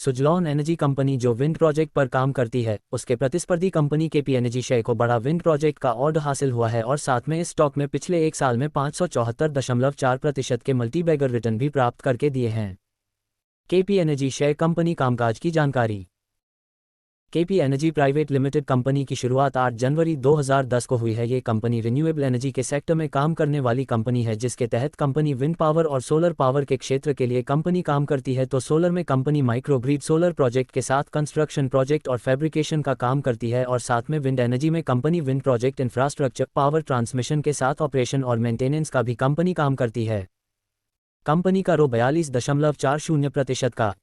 Suzlon energy company जो wind project पर काम करती है, उसके प्रतिस्पर्धी कंपनी केपी एनर्जी शेयर को बड़ा विंड प्रोजेक्ट का ऑर्डर हासिल हुआ है और साथ में इस स्टॉक में पिछले एक साल में 574.4% के मल्टीबैगर रिटर्न भी प्राप्त करके दिए हैं। केपी एनर्जी शेयर कंपनी कामकाज की जानकारी। KP energy private limited company की शुरुआत 8 जनवरी 2010 को हुई है। ये कंपनी रिन्यूएबल एनर्जी के सेक्टर में काम करने वाली कंपनी है, जिसके तहत कंपनी विंड पावर और सोलर पावर के क्षेत्र के लिए कंपनी काम करती है। तो सोलर में कंपनी माइक्रोग्रिड सोलर प्रोजेक्ट के साथ कंस्ट्रक्शन प्रोजेक्ट और फैब्रिकेशन का काम करती है, और साथ में विंड एनर्जी में company wind project infrastructure, power transmission के साथ ऑपरेशन और मेंटेनेंस का भी कंपनी काम करती है। कंपनी का रो 42.40% का।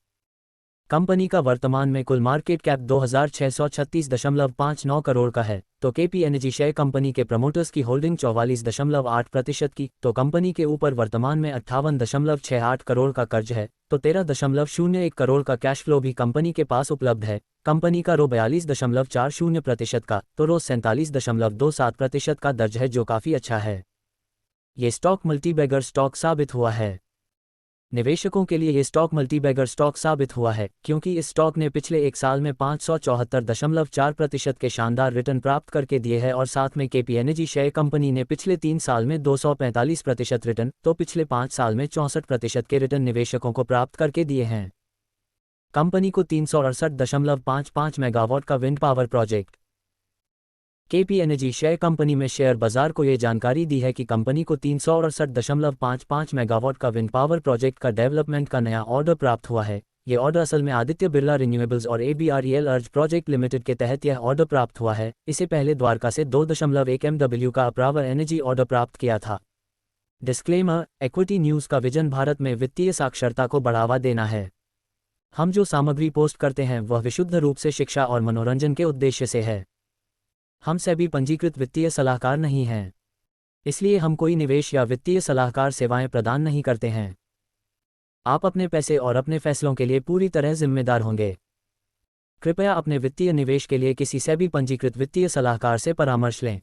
कंपनी का वर्तमान में कुल मार्केट कैप 2636.59 करोड़ का है। तो केपी एनर्जी शेयर कंपनी के प्रमोटर्स की होल्डिंग 44.8% की। तो कंपनी के ऊपर वर्तमान में 58.68 करोड़ का कर्ज है। तो 13.01 करोड़ का कैश फ्लो भी कंपनी के पास उपलब्ध है। कंपनी का रो 42.40% का, तो रो 47.27% का दर्ज है, जो काफ़ी अच्छा है। ये स्टॉक मल्टीबैगर स्टॉक साबित हुआ है। निवेशकों के लिए ये स्टॉक मल्टीबैगर स्टॉक साबित हुआ है, क्योंकि इस स्टॉक ने पिछले एक साल में 574.4% के शानदार रिटर्न प्राप्त करके दिए हैं, और साथ में केपी एनर्जी शेयर कंपनी ने पिछले 3 साल में 245% रिटर्न, तो पिछले 5 साल में 64% के रिटर्न निवेशकों को प्राप्त करके दिए हैं। कंपनी को 368.55 मेगावाट का wind power project. KP energy share company में शेयर बाजार को ये जानकारी दी है कि कंपनी को 368.55 मेगावाट का विंड पावर प्रोजेक्ट का डेवलपमेंट का नया ऑर्डर प्राप्त हुआ है। ये ऑर्डर असल में आदित्य बिरला रिन्यूएबल्स और ABREL अर्ज प्रोजेक्ट लिमिटेड के तहत यह ऑर्डर प्राप्त हुआ है। इससे पहले द्वारका से 2.1 MW का अप्रावर एनर्जी ऑर्डर प्राप्त किया था। डिस्क्लेमर: इक्विटी न्यूज़ का विजन भारत में वित्तीय साक्षरता को बढ़ावा देना है। हम जो सामग्री पोस्ट करते हैं वह विशुद्ध रूप से शिक्षा और मनोरंजन के उद्देश्य से है। हम सेबी पंजीकृत वित्तीय सलाहकार नहीं हैं, इसलिए हम कोई निवेश या वित्तीय सलाहकार सेवाएं प्रदान नहीं करते हैं। आप अपने पैसे और अपने फैसलों के लिए पूरी तरह जिम्मेदार होंगे। कृपया अपने वित्तीय निवेश के लिए किसी सेबी पंजीकृत वित्तीय सलाहकार से परामर्श लें।